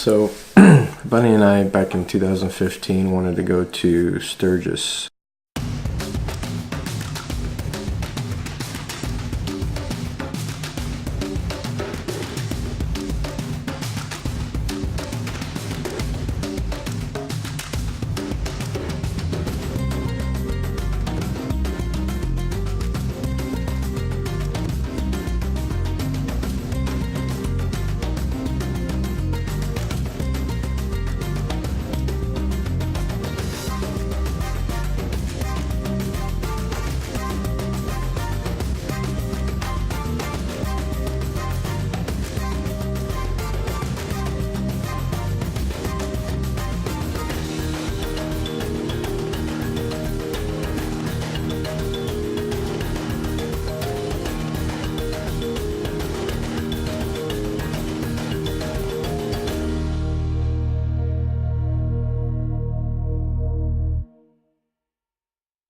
So, Bunny and I, back in 2015, wanted to go to Sturgis.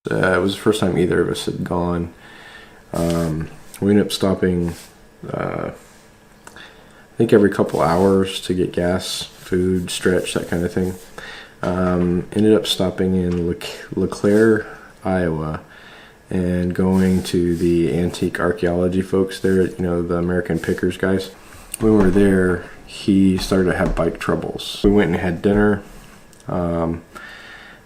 It was the first time either of us had gone. We ended up stopping, I think every couple hours to get gas, food, stretch, that kind of thing. Ended up stopping in LeClaire, Iowa, and going to the antique archaeology folks there, you know, the American Pickers guys. When we were there, he started to have bike troubles. We went and had dinner.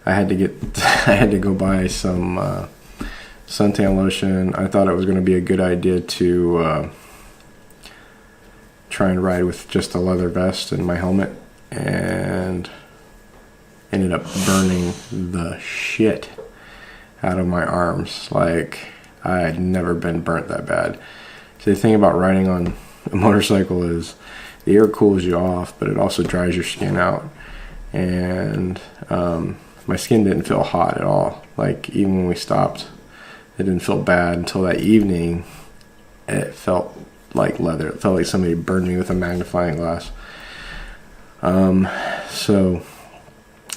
I had to go buy some suntan lotion. I thought it was going to be a good idea to try and ride with just a leather vest and my helmet, and ended up burning the shit out of my arms. Like, I had never been burnt that bad. So the thing about riding on a motorcycle is the air cools you off, but it also dries your skin out. And my skin didn't feel hot at all. Like, even when we stopped, it didn't feel bad until that evening. It felt like leather. It felt like somebody burned me with a magnifying glass. So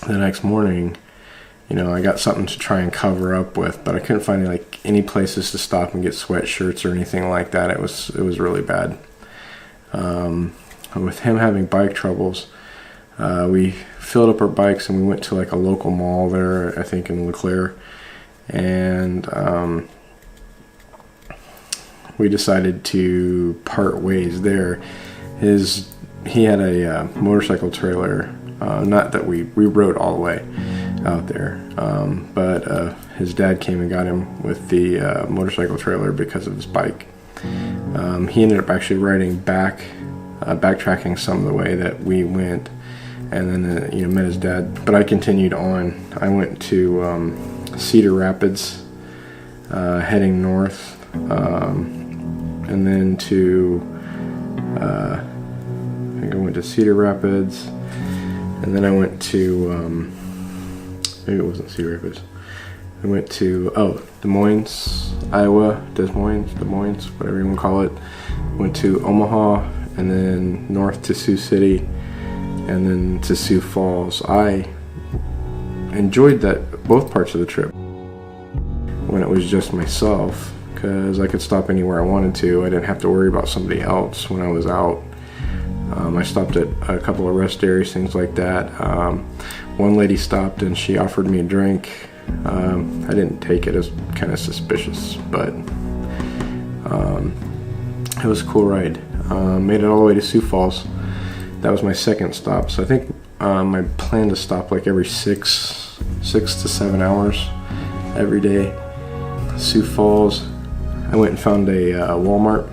the next morning, you know, I got something to try and cover up with, but I couldn't find any places to stop and get sweatshirts or anything like that. It was really bad. With him having bike troubles, we filled up our bikes and we went to like a local mall there, I think in LeClaire, and we decided to part ways there. He had a motorcycle trailer, not that we rode all the way out there, but his dad came and got him with the motorcycle trailer because of his bike. He ended up actually riding backtracking some of the way that we went, and then met his dad. But I continued on. I went to Cedar Rapids, heading north, and then to I think I went to Cedar Rapids, and then I went to maybe it wasn't Cedar Rapids. I went to Des Moines, Iowa, Des Moines, whatever you want to call it. Went to Omaha, and then north to Sioux City, and then to Sioux Falls. I enjoyed both parts of the trip when it was just myself, because I could stop anywhere I wanted to. I didn't have to worry about somebody else when I was out. I stopped at a couple of rest areas, things like that. One lady stopped and she offered me a drink. I didn't take it. It was kind of suspicious, but it was a cool ride. Made it all the way to Sioux Falls. That was my second stop. So I think I plan to stop like every 6 to 7 hours every day. Sioux Falls, I went and found a Walmart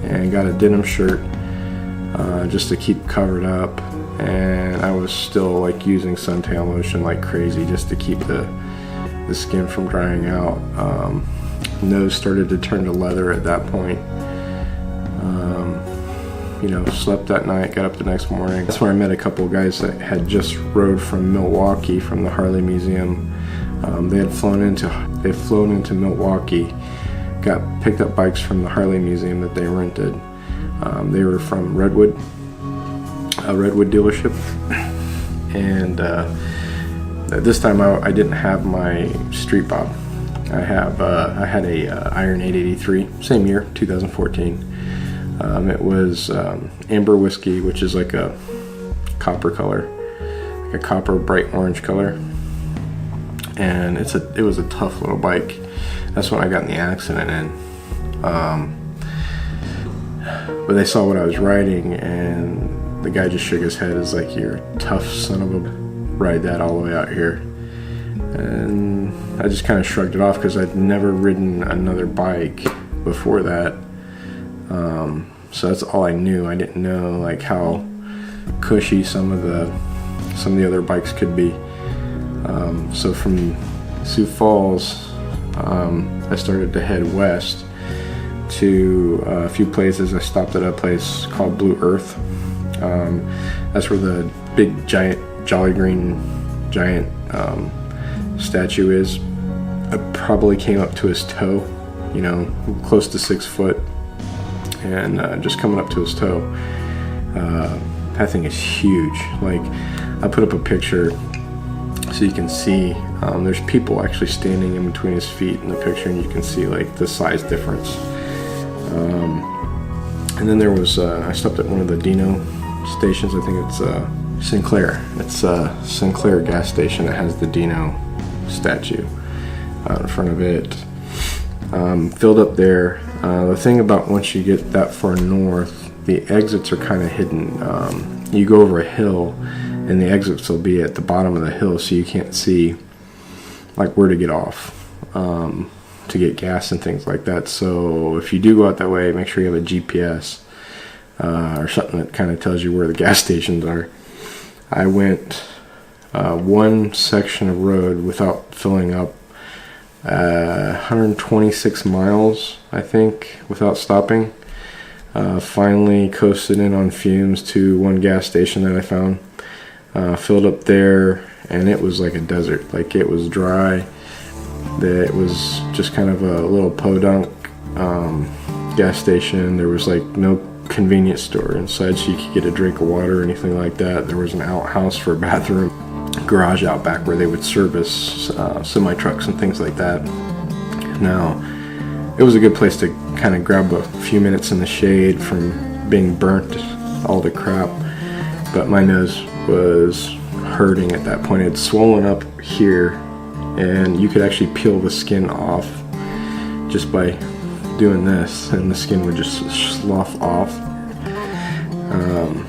and got a denim shirt just to keep covered up, and I was still like using suntan lotion like crazy just to keep the skin from drying out. Nose started to turn to leather at that point. Slept that night, got up the next morning. That's where I met a couple of guys that had just rode from Milwaukee, from the Harley Museum. They had flown into Milwaukee, picked up bikes from the Harley Museum that they rented. They were from Redwood, a Redwood dealership, and this time I didn't have my Street Bob. I had a Iron 883, same year, 2014. It was amber whiskey, which is like a copper color, like a copper bright orange color. And it was a tough little bike. That's when I got in the accident in. But they saw what I was riding, and the guy just shook his head. It's like, "You're a tough son of a, ride that all the way out here." And I just kind of shrugged it off because I'd never ridden another bike before that. So that's all I knew. I didn't know like how cushy some of the other bikes could be. So from Sioux Falls, I started to head west to a few places. I stopped at a place called Blue Earth. That's where the big giant Jolly Green giant statue is. I probably came up to his toe, you know, close to 6 foot, and just coming up to his toe. That thing is huge. Like, I put up a picture so you can see. There's people actually standing in between his feet in the picture, and you can see like the size difference. And then there was I stopped at one of the Dino stations. I think it's Sinclair. It's a Sinclair gas station that has the Dino statue out in front of it. Filled up there. The thing about once you get that far north, the exits are kind of hidden. You go over a hill, and the exits will be at the bottom of the hill, so you can't see like where to get off to get gas and things like that. So if you do go out that way, make sure you have a GPS or something that kind of tells you where the gas stations are. I went one section of road without filling up, 126 miles, I think, without stopping. Finally coasted in on fumes to one gas station that I found. Filled up there, and it was like a desert. Like, it was dry. It was just kind of a little podunk gas station. There was like no convenience store inside, so you could get a drink of water or anything like that. There was an outhouse for a bathroom, garage out back where they would service semi trucks and things like that. Now, it was a good place to kind of grab a few minutes in the shade from being burnt all to crap, but my nose was hurting at that point. It had swollen up here, and you could actually peel the skin off just by doing this, and the skin would just slough off.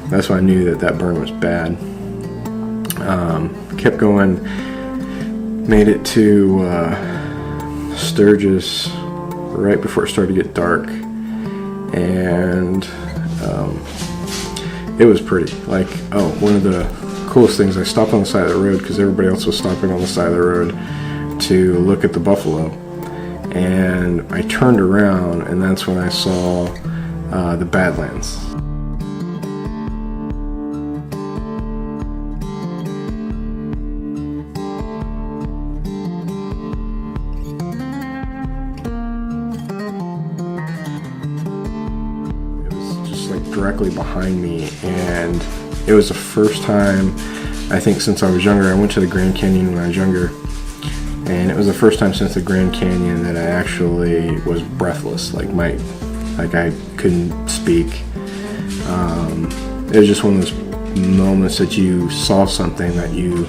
That's why I knew that burn was bad. Kept going, made it to Sturgis right before it started to get dark, and it was pretty. Like, one of the coolest things, I stopped on the side of the road because everybody else was stopping on the side of the road to look at the buffalo, and I turned around, and that's when I saw the Badlands. Directly behind me, and it was the first time, I think, since I was younger. I went to the Grand Canyon when I was younger, and it was the first time since the Grand Canyon that I actually was breathless. Like I couldn't speak. It was just one of those moments that you saw something that you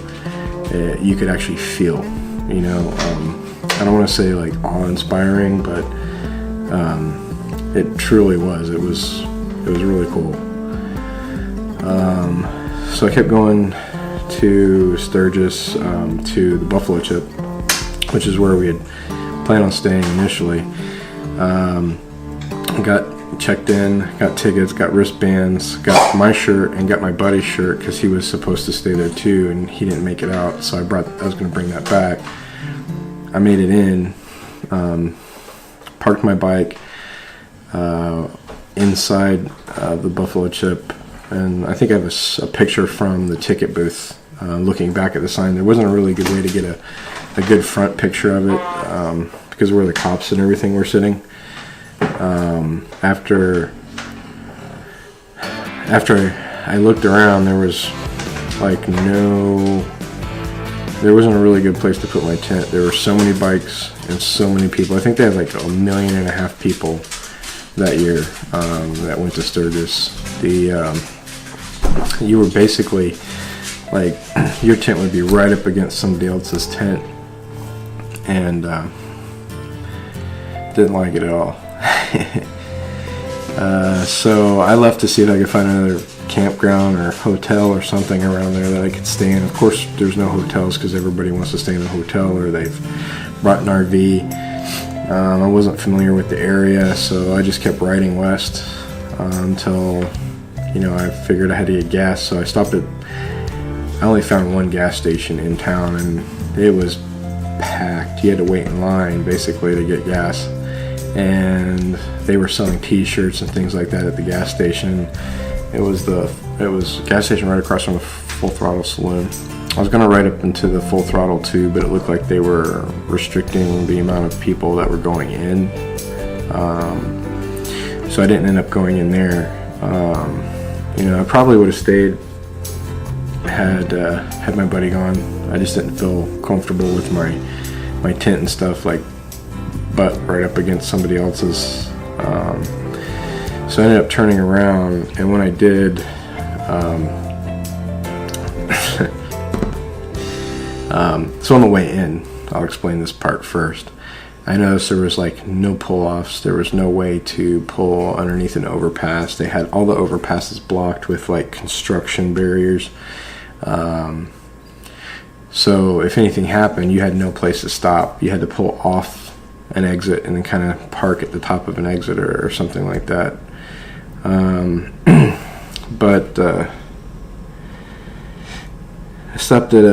could actually feel. You know, I don't want to say like awe-inspiring, but it truly was. It was really cool. So I kept going to Sturgis, to the Buffalo Chip, which is where we had planned on staying initially. Got checked in, got tickets, got wristbands, got my shirt, and got my buddy's shirt because he was supposed to stay there too, and he didn't make it out. So I was going to bring that back. I made it in, parked my bike inside the Buffalo Chip, and I think I have a picture from the ticket booth looking back at the sign. There wasn't a really good way to get a good front picture of it because where the cops and everything were sitting. After I looked around, there was like there wasn't a really good place to put my tent. There were so many bikes and so many people. I think they had like 1.5 million people that year that went to Sturgis. you were basically like, your tent would be right up against somebody else's tent, and didn't like it at all. So I left to see if I could find another campground or hotel or something around there that I could stay in. Of course, there's no hotels because everybody wants to stay in a hotel, or they've brought an RV. I wasn't familiar with the area, so I just kept riding west until, you know, I figured I had to get gas. So I stopped at, I only found one gas station in town, and it was packed. You had to wait in line basically to get gas, and they were selling t-shirts and things like that at the gas station. It was a gas station right across from the Full Throttle Saloon. I was gonna ride up into the Full Throttle too, but it looked like they were restricting the amount of people that were going in, so I didn't end up going in there. You know, I probably would have stayed had my buddy gone. I just didn't feel comfortable with my tent and stuff, like, butt right up against somebody else's. So I ended up turning around, and when I did, so on the way in, I'll explain this part first. I noticed there was like no pull-offs. There was no way to pull underneath an overpass. They had all the overpasses blocked with like construction barriers. So if anything happened, you had no place to stop. You had to pull off an exit and then kind of park at the top of an exit or something like that. But I stopped at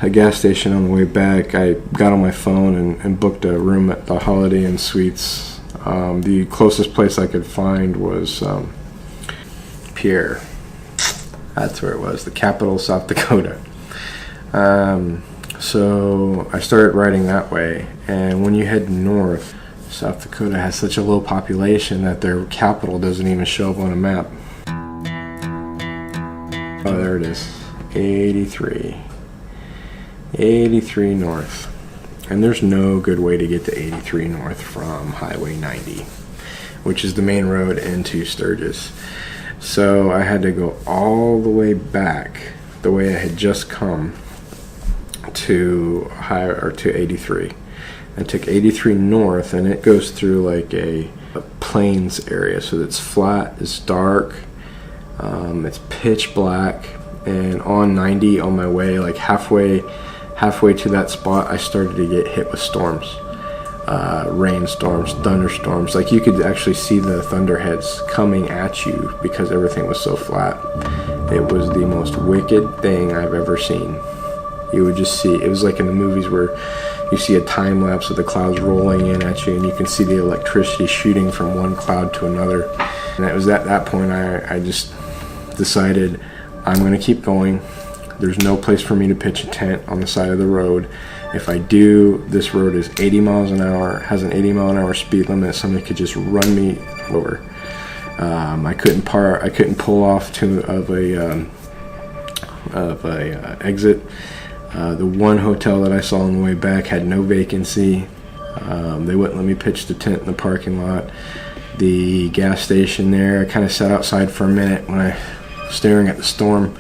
a gas station on the way back. I got on my phone and booked a room at the Holiday Inn Suites. The closest place I could find was Pierre. That's where it was, the capital of South Dakota. So I started riding that way, and when you head north, South Dakota has such a low population that their capital doesn't even show up on a map. Oh, there it is, 83 north. And there's no good way to get to 83 north from Highway 90, which is the main road into Sturgis. So I had to go all the way back the way I had just come to 83. I took 83 north, and it goes through like a plains area, so it's flat, it's dark, it's pitch black. And on 90, on my way, like halfway to that spot, I started to get hit with storms, rainstorms, thunderstorms. Like you could actually see the thunderheads coming at you because everything was so flat. It was the most wicked thing I've ever seen. You would just see, it was like in the movies where you see a time lapse of the clouds rolling in at you, and you can see the electricity shooting from one cloud to another. And it was at that point I just decided I'm going to keep going. There's no place for me to pitch a tent on the side of the road. If I do, this road is 80 miles an hour, has an 80 mile an hour speed limit. Somebody could just run me over. I couldn't pull off of a exit. The one hotel that I saw on the way back had no vacancy. They wouldn't let me pitch the tent in the parking lot. The gas station there, I kind of sat outside for a minute when I was staring at the storm.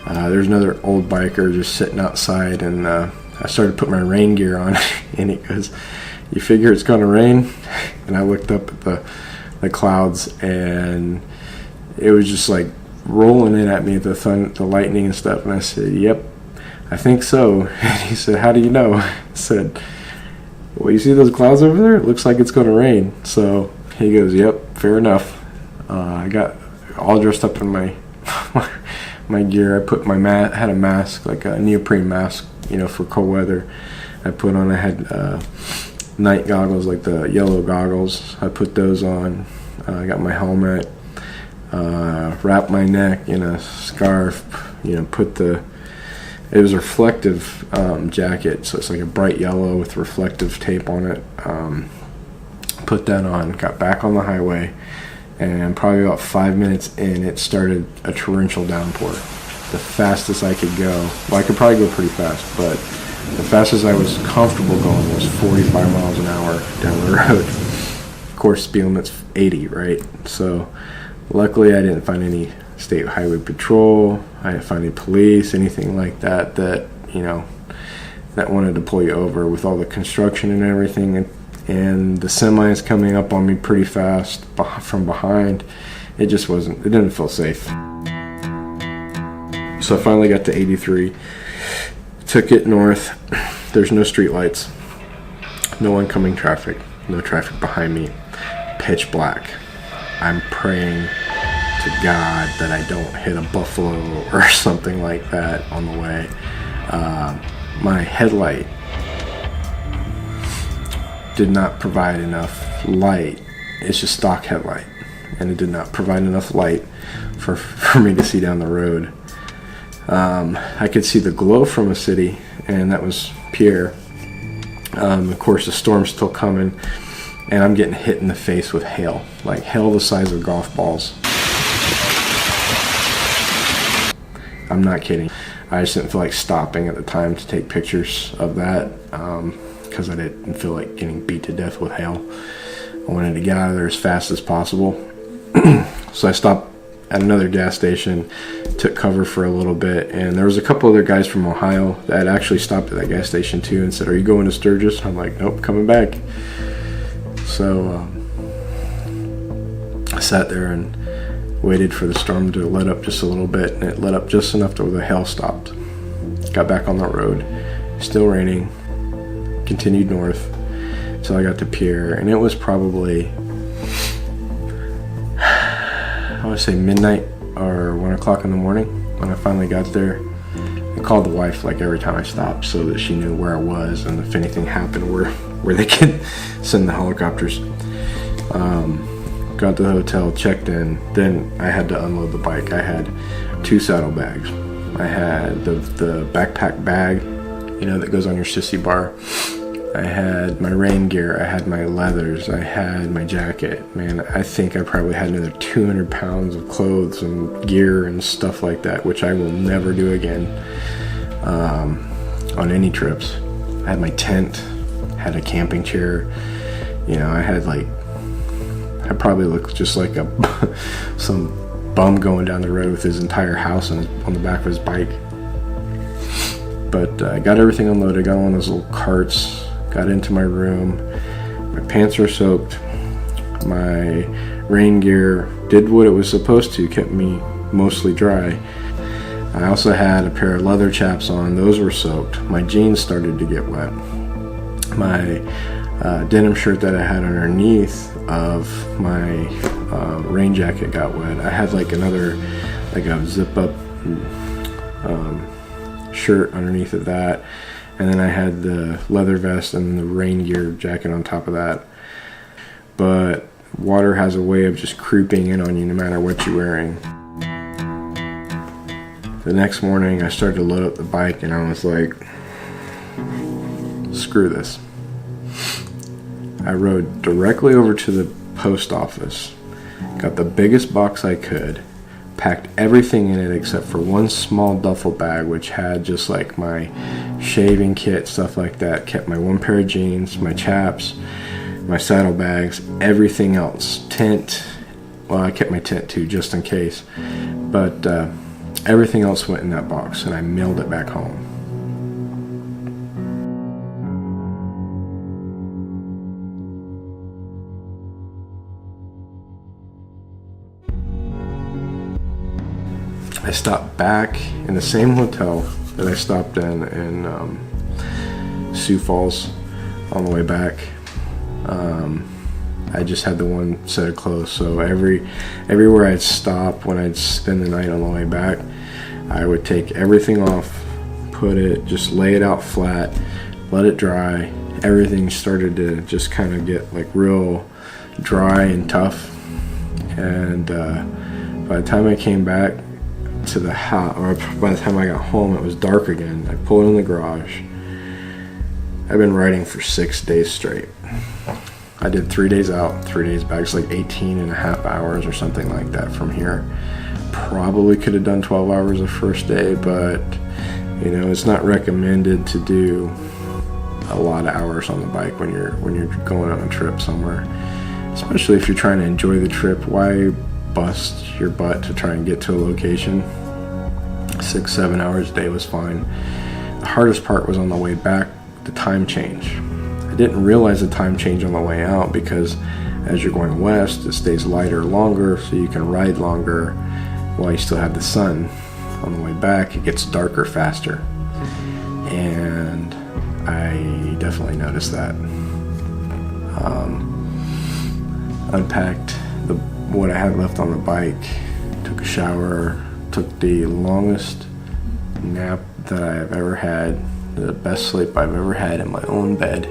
There's another old biker just sitting outside, and I started putting my rain gear on, and he goes, "You figure it's going to rain?" And I looked up at the clouds, and it was just like rolling in at me, the lightning and stuff. And I said, "Yep, I think so." And he said, "How do you know?" I said, "Well, you see those clouds over there? It looks like it's going to rain." So he goes, "Yep, fair enough." I got all dressed up in my my gear. I put had a mask, like a neoprene mask, for cold weather. I had night goggles, like the yellow goggles. I put those on. I got my helmet, wrapped my neck in a scarf, it was a reflective jacket, so it's like a bright yellow with reflective tape on it. Put that on, got back on the highway, and probably about 5 minutes in, it started a torrential downpour. The fastest I could go, well, I could probably go pretty fast, but the fastest I was comfortable going was 45 miles an hour down the road. Of course, speed limit's 80, right? So luckily I didn't find any state highway patrol. I didn't find any police, anything like that, you know, that wanted to pull you over with all the construction and everything. And the semis coming up on me pretty fast from behind. It just wasn't, it didn't feel safe. So I finally got to 83, took it north. There's no street lights, no oncoming traffic, no traffic behind me, pitch black. I'm praying to God that I don't hit a buffalo or something like that on the way. My headlight did not provide enough light. It's just stock headlight, and it did not provide enough light for me to see down the road. I could see the glow from a city, and that was Pierre. Of course, the storm's still coming, and I'm getting hit in the face with hail, like hail the size of golf balls. I'm not kidding. I just didn't feel like stopping at the time to take pictures of that, because I didn't feel like getting beat to death with hail. I wanted to get out of there as fast as possible. So I stopped at another gas station, took cover for a little bit, and there was a couple other guys from Ohio that had actually stopped at that gas station too and said, "Are you going to Sturgis?" I'm like, "Nope, coming back." So I sat there and waited for the storm to let up just a little bit, and it let up just enough to where the hail stopped. Got back on the road, still raining, continued north until I got to Pierre, and it was probably, I want to say midnight or 1 o'clock in the morning when I finally got there. I called the wife like every time I stopped so that she knew where I was, and if anything happened where they could send the helicopters. Got to the hotel, checked in, then I had to unload the bike. I had 2 saddlebags. I had the backpack bag, you know, that goes on your sissy bar. I had my rain gear, I had my leathers, I had my jacket. Man, I think I probably had another 200 pounds of clothes and gear and stuff like that, which I will never do again on any trips. I had my tent, had a camping chair, you know, I probably looked just like some bum going down the road with his entire house on the back of his bike. But I got everything unloaded, got on one of those little carts, got into my room. My pants were soaked. My rain gear did what it was supposed to, kept me mostly dry. I also had a pair of leather chaps on, those were soaked. My jeans started to get wet. My denim shirt that I had underneath of my rain jacket got wet. I had like a zip up shirt underneath of that, and then I had the leather vest and the rain gear jacket on top of that. But water has a way of just creeping in on you no matter what you're wearing. The next morning I started to load up the bike, and I was like, screw this. I rode directly over to the post office, got the biggest box I could, packed everything in it except for one small duffel bag which had just like my shaving kit, stuff like that, kept my one pair of jeans, my chaps, my saddlebags, everything else, tent, well, I kept my tent too just in case, but everything else went in that box, and I mailed it back home. I stopped back in the same hotel that I stopped in Sioux Falls on the way back. I just had the one set of clothes, so everywhere I'd stop when I'd spend the night on the way back, I would take everything off, just lay it out flat, let it dry. Everything started to just kind of get like real dry and tough, and by the time I came back to the house, or by the time I got home, it was dark again. I pulled in the garage. I've been riding for 6 days straight. I did 3 days out, 3 days back. It's like 18 and a half hours or something like that from here. Probably could have done 12 hours the first day, but you know, it's not recommended to do a lot of hours on the bike when you're going on a trip somewhere, especially if you're trying to enjoy the trip. Why bust your butt to try and get to a location. 6-7 hours a day was fine. The hardest part was on the way back, the time change. I didn't realize the time change on the way out because as you're going west, it stays lighter longer, so you can ride longer while you still have the sun. On the way back, it gets darker faster. And I definitely noticed that. Unpacked what I had left on the bike, took a shower, took the longest nap that I've ever had, the best sleep I've ever had in my own bed.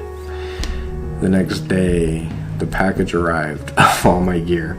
The next day, the package arrived of all my gear.